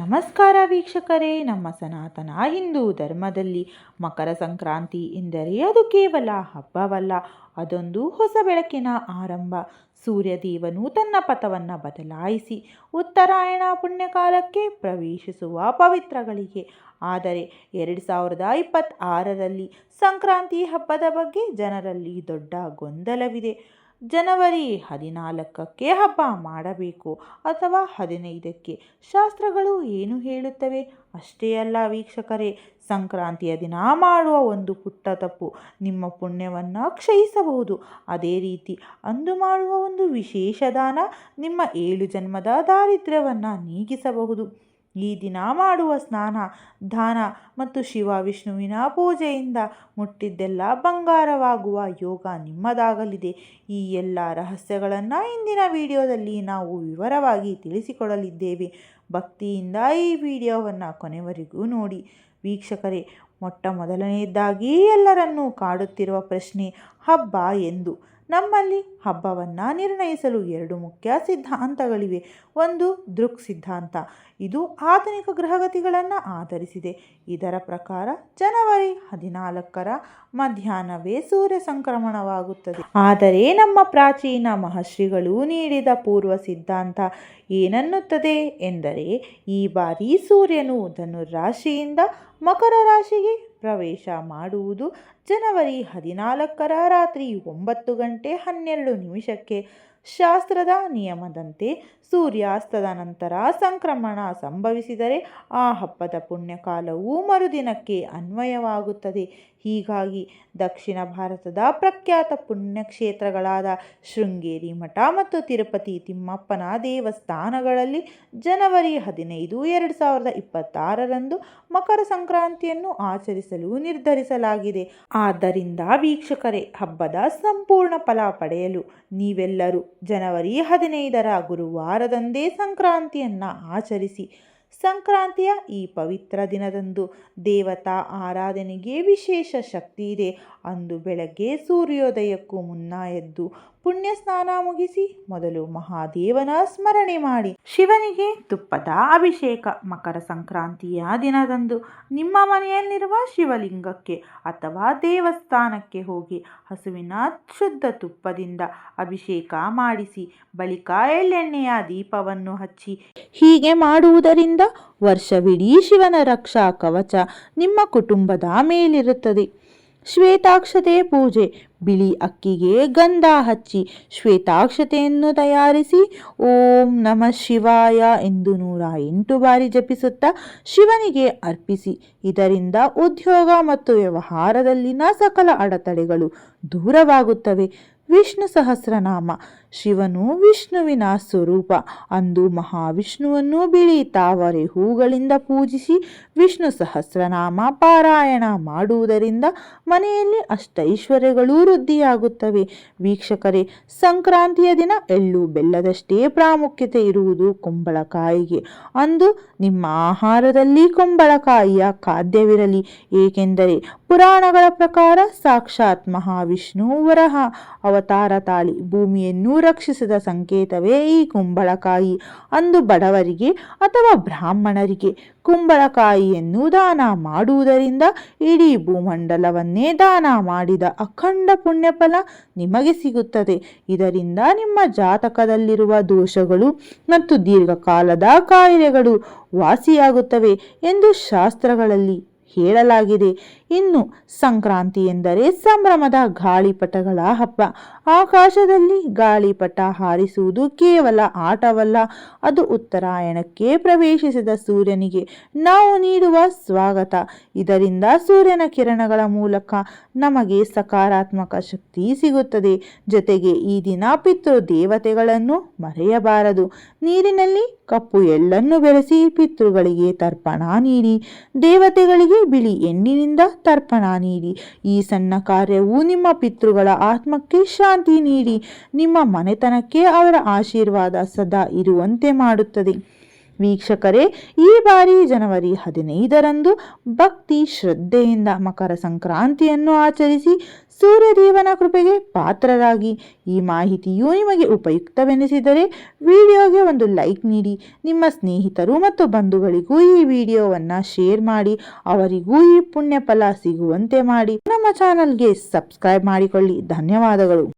ನಮಸ್ಕಾರ ವೀಕ್ಷಕರೇ. ನಮ್ಮ ಸನಾತನ ಹಿಂದೂ ಧರ್ಮದಲ್ಲಿ ಮಕರ ಸಂಕ್ರಾಂತಿ ಎಂದರೆ ಅದು ಕೇವಲ ಹಬ್ಬವಲ್ಲ, ಅದೊಂದು ಹೊಸ ಬೆಳಕಿನ ಆರಂಭ. ಸೂರ್ಯದೇವನು ತನ್ನ ಪಥವನ್ನು ಬದಲಾಯಿಸಿ ಉತ್ತರಾಯಣ ಪುಣ್ಯಕಾಲಕ್ಕೆ ಪ್ರವೇಶಿಸುವ ಪವಿತ್ರ ಗಳಿಗೆ. ಆದರೆ 2026ರಲ್ಲಿ ಸಂಕ್ರಾಂತಿ ಹಬ್ಬದ ಬಗ್ಗೆ ಜನರಲ್ಲಿ ದೊಡ್ಡ ಗೊಂದಲವಿದೆ. ಜನವರಿ 14ಕ್ಕೆ ಹಬ್ಬ ಮಾಡಬೇಕು ಅಥವಾ 15ಕ್ಕೆ? ಶಾಸ್ತ್ರಗಳು ಏನು ಹೇಳುತ್ತವೆ? ಅಷ್ಟೇ ಅಲ್ಲ ವೀಕ್ಷಕರೇ, ಸಂಕ್ರಾಂತಿಯ ದಿನ ಮಾಡುವ ಒಂದು ಪುಟ್ಟ ತಪ್ಪು ನಿಮ್ಮ ಪುಣ್ಯವನ್ನು ಕ್ಷಯಿಸಬಹುದು. ಅದೇ ರೀತಿ ಅಂದು ಮಾಡುವ ಒಂದು ವಿಶೇಷ ದಾನ ನಿಮ್ಮ 7 ಜನ್ಮದ ದಾರಿದ್ರ್ಯವನ್ನು ನೀಗಿಸಬಹುದು. ಈ ದಿನ ಮಾಡುವ ಸ್ನಾನ, ದಾನ ಮತ್ತು ಶಿವ ವಿಷ್ಣುವಿನ ಪೂಜೆಯಿಂದ ಮುಟ್ಟಿದ್ದೆಲ್ಲ ಬಂಗಾರವಾಗುವ ಯೋಗ ನಿಮ್ಮದಾಗಲಿದೆ. ಈ ಎಲ್ಲ ರಹಸ್ಯಗಳನ್ನು ಇಂದಿನ ವಿಡಿಯೋದಲ್ಲಿ ನಾವು ವಿವರವಾಗಿ ತಿಳಿಸಿಕೊಡಲಿದ್ದೇವೆ. ಭಕ್ತಿಯಿಂದ ಈ ವಿಡಿಯೋವನ್ನು ಕೊನೆವರೆಗೂ ನೋಡಿ. ವೀಕ್ಷಕರೇ, ಮೊದಲನೆಯದಾಗಿ ಎಲ್ಲರನ್ನೂ ಕಾಡುತ್ತಿರುವ ಪ್ರಶ್ನೆ ಹಬ್ಬ ಎಂದು. ನಮ್ಮಲ್ಲಿ ಹಬ್ಬವನ್ನು ನಿರ್ಣಯಿಸಲು 2 ಮುಖ್ಯ ಸಿದ್ಧಾಂತಗಳಿವೆ. ಒಂದು ದೃಕ್ ಸಿದ್ಧಾಂತ. ಇದು ಆಧುನಿಕ ಗ್ರಹಗತಿಗಳನ್ನು ಆಧರಿಸಿದೆ. ಇದರ ಪ್ರಕಾರ ಜನವರಿ 14ರ ಮಧ್ಯಾಹ್ನವೇ ಸೂರ್ಯ ಸಂಕ್ರಮಣವಾಗುತ್ತದೆ. ಆದರೆ ನಮ್ಮ ಪ್ರಾಚೀನ ಮಹರ್ಷಿಗಳು ನೀಡಿದ ಪೂರ್ವ ಸಿದ್ಧಾಂತ ಏನನ್ನುತ್ತದೆ ಎಂದರೆ, ಈ ಬಾರಿ ಸೂರ್ಯನು ಧನುರಾಶಿಯಿಂದ ಮಕರ ರಾಶಿಗೆ ಪ್ರವೇಶ ಮಾಡುವುದು ಜನವರಿ 14ರ ರಾತ್ರಿ 9:12 ಶಾಸ್ತ್ರದ ನಿಯಮದಂತೆ ಸೂರ್ಯಾಸ್ತದ ನಂತರ ಸಂಕ್ರಮಣ ಸಂಭವಿಸಿದರೆ ಆ ಹಬ್ಬದ ಪುಣ್ಯಕಾಲವು ಮರುದಿನಕ್ಕೆ ಅನ್ವಯವಾಗುತ್ತದೆ. ಹೀಗಾಗಿ ದಕ್ಷಿಣ ಭಾರತದ ಪ್ರಖ್ಯಾತ ಪುಣ್ಯಕ್ಷೇತ್ರಗಳಾದ ಶೃಂಗೇರಿ ಮಠ ಮತ್ತು ತಿರುಪತಿ ತಿಮ್ಮಪ್ಪನ ದೇವಸ್ಥಾನಗಳಲ್ಲಿ ಜನವರಿ 15, 2026ರಂದು ಮಕರ ಸಂಕ್ರಾಂತಿಯನ್ನು ಆಚರಿಸಲು ನಿರ್ಧರಿಸಲಾಗಿದೆ. ಆದ್ದರಿಂದ ವೀಕ್ಷಕರೇ, ಹಬ್ಬದ ಸಂಪೂರ್ಣ ಫಲ ಪಡೆಯಲು ನೀವೆಲ್ಲರೂ ಜನವರಿ 15ರ ಗುರುವಾರದಂದೇ ಸಂಕ್ರಾಂತಿಯನ್ನು ಆಚರಿಸಿ. ಸಂಕ್ರಾಂತಿಯ ಈ ಪವಿತ್ರ ದಿನದಂದು ದೇವತಾ ಆರಾಧನೆಗೆ ವಿಶೇಷ ಶಕ್ತಿ ಇದೆ. ಅಂದು ಬೆಳಗ್ಗೆ ಸೂರ್ಯೋದಯಕ್ಕೂ ಮುನ್ನ ಎದ್ದು ಪುಣ್ಯ ಸ್ನಾನ ಮುಗಿಸಿ ಮೊದಲು ಮಹಾದೇವನ ಸ್ಮರಣೆ ಮಾಡಿ ಶಿವನಿಗೆ ತುಪ್ಪದ ಅಭಿಷೇಕ. ಮಕರ ಸಂಕ್ರಾಂತಿಯ ದಿನದಂದು ನಿಮ್ಮ ಮನೆಯಲ್ಲಿರುವ ಶಿವಲಿಂಗಕ್ಕೆ ಅಥವಾ ದೇವಸ್ಥಾನಕ್ಕೆ ಹೋಗಿ ಹಸುವಿನ ಶುದ್ಧ ತುಪ್ಪದಿಂದ ಅಭಿಷೇಕ ಮಾಡಿಸಿ ಬಳಿಕ ಎಳ್ಳೆಣ್ಣೆಯ ದೀಪವನ್ನು ಹಚ್ಚಿ. ಹೀಗೆ ಮಾಡುವುದರಿಂದ ವರ್ಷವಿಡೀ ಶಿವನ ರಕ್ಷಾ ಕವಚ ನಿಮ್ಮ ಕುಟುಂಬದ ಮೇಲಿರುತ್ತದೆ. ಶ್ವೇತಾಕ್ಷತೆ ಪೂಜೆ. ಬಿಳಿ ಅಕ್ಕಿಗೆ ಗಂಧ ಹಚ್ಚಿ ಶ್ವೇತಾಕ್ಷತೆಯನ್ನು ತಯಾರಿಸಿ ಓಂ ನಮಃ ಶಿವಾಯ ಎಂದು 108 ಬಾರಿ ಜಪಿಸುತ್ತಾ ಶಿವನಿಗೆ ಅರ್ಪಿಸಿ. ಇದರಿಂದ ಉದ್ಯೋಗ ಮತ್ತು ವ್ಯವಹಾರದಲ್ಲಿನ ಸಕಲ ಅಡೆತಡೆಗಳು ದೂರವಾಗುತ್ತವೆ. ವಿಷ್ಣು ಸಹಸ್ರನಾಮ. ಶಿವನು ವಿಷ್ಣುವಿನ ಸ್ವರೂಪ. ಅಂದು ಮಹಾವಿಷ್ಣುವನ್ನು ಬಿಳಿ ತಾವರೆ ಹೂಗಳಿಂದ ಪೂಜಿಸಿ ವಿಷ್ಣು ಸಹಸ್ರನಾಮ ಪಾರಾಯಣ ಮಾಡುವುದರಿಂದ ಮನೆಯಲ್ಲಿ ಅಷ್ಟೈಶ್ವರ್ಯಗಳು ವೃದ್ಧಿಯಾಗುತ್ತವೆ. ವೀಕ್ಷಕರೇ, ಸಂಕ್ರಾಂತಿಯ ದಿನ ಎಳ್ಳು ಬೆಲ್ಲದಷ್ಟೇ ಪ್ರಾಮುಖ್ಯತೆ ಇರುವುದು ಕುಂಬಳಕಾಯಿಗೆ. ಅಂದು ನಿಮ್ಮ ಆಹಾರದಲ್ಲಿ ಕುಂಬಳಕಾಯಿಯ ಖಾದ್ಯವಿರಲಿ. ಏಕೆಂದರೆ ಪುರಾಣಗಳ ಪ್ರಕಾರ ಸಾಕ್ಷಾತ್ ಮಹಾವಿಷ್ಣು ವರಹ ಅವತಾರ ತಾಳಿ ಭೂಮಿಯನ್ನು ರಕ್ಷಿಸಿದ ಸಂಕೇತವೇ ಈ ಕುಂಬಳಕಾಯಿ. ಅಂದು ಬಡವರಿಗೆ ಅಥವಾ ಬ್ರಾಹ್ಮಣರಿಗೆ ಕುಂಬಳಕಾಯಿಯನ್ನು ದಾನ ಮಾಡುವುದರಿಂದ ಇಡೀ ಭೂಮಂಡಲವನ್ನೇ ದಾನ ಮಾಡಿದ ಅಖಂಡ ಪುಣ್ಯಫಲ ನಿಮಗೆ ಸಿಗುತ್ತದೆ. ಇದರಿಂದ ನಿಮ್ಮ ಜಾತಕದಲ್ಲಿರುವ ದೋಷಗಳು ಮತ್ತು ದೀರ್ಘಕಾಲದ ಕಾಯಿಲೆಗಳು ವಾಸಿಯಾಗುತ್ತವೆ ಎಂದು ಶಾಸ್ತ್ರಗಳಲ್ಲಿ ಹೇಳಲಾಗಿದೆ. ಇನ್ನು ಸಂಕ್ರಾಂತಿ ಎಂದರೆ ಸಂಭ್ರಮದ ಗಾಳಿಪಟಗಳ ಹಬ್ಬ. ಆಕಾಶದಲ್ಲಿ ಗಾಳಿಪಟ ಹಾರಿಸುವುದು ಕೇವಲ ಆಟವಲ್ಲ, ಅದು ಉತ್ತರಾಯಣಕ್ಕೆ ಪ್ರವೇಶಿಸಿದ ಸೂರ್ಯನಿಗೆ ನಾವು ನೀಡುವ ಸ್ವಾಗತ. ಇದರಿಂದ ಸೂರ್ಯನ ಕಿರಣಗಳ ಮೂಲಕ ನಮಗೆ ಸಕಾರಾತ್ಮಕ ಶಕ್ತಿ ಸಿಗುತ್ತದೆ. ಜೊತೆಗೆ ಈ ದಿನ ಪಿತೃ ದೇವತೆಗಳನ್ನು ಮರೆಯಬಾರದು. ನೀರಿನಲ್ಲಿ ಕಪ್ಪು ಎಳ್ಳನ್ನು ಬೆರೆಸಿ ಪಿತೃಗಳಿಗೆ ತರ್ಪಣ ನೀಡಿ. ದೇವತೆಗಳಿಗೆ ಬಿಳಿ ಎಣ್ಣಿನಿಂದ ತರ್ಪಣ ನೀಡಿ. ಈ ಸಣ್ಣ ಕಾರ್ಯವು ನಿಮ್ಮ ಪಿತೃಗಳ ಆತ್ಮಕ್ಕೆ ಶಾಂತಿ ನೀಡಿ ನಿಮ್ಮ ಮನೆತನಕ್ಕೆ ಅವರ ಆಶೀರ್ವಾದ ಸದಾ ಇರುವಂತೆ ಮಾಡುತ್ತದೆ. ವೀಕ್ಷಕರೇ, ಈ ಬಾರಿ ಜನವರಿ 15ರಂದು ಭಕ್ತಿ ಶ್ರದ್ಧೆಯಿಂದ ಮಕರ ಸಂಕ್ರಾಂತಿಯನ್ನು ಆಚರಿಸಿ ಸೂರ್ಯದೇವನ ಕೃಪೆಗೆ ಪಾತ್ರರಾಗಿ. ಈ ಮಾಹಿತಿಯು ನಿಮಗೆ ಉಪಯುಕ್ತವೆನಿಸಿದರೆ ವಿಡಿಯೋಗೆ ಒಂದು ಲೈಕ್ ನೀಡಿ, ನಿಮ್ಮ ಸ್ನೇಹಿತರು ಮತ್ತು ಬಂಧುಗಳಿಗೂ ಈ ವಿಡಿಯೋವನ್ನು ಶೇರ್ ಮಾಡಿ, ಅವರಿಗೂ ಈ ಪುಣ್ಯ ಫಲ ಸಿಗುವಂತೆ ಮಾಡಿ. ನಮ್ಮ ಚಾನಲ್ಗೆ ಸಬ್ಸ್ಕ್ರೈಬ್ ಮಾಡಿಕೊಳ್ಳಿ. ಧನ್ಯವಾದಗಳು.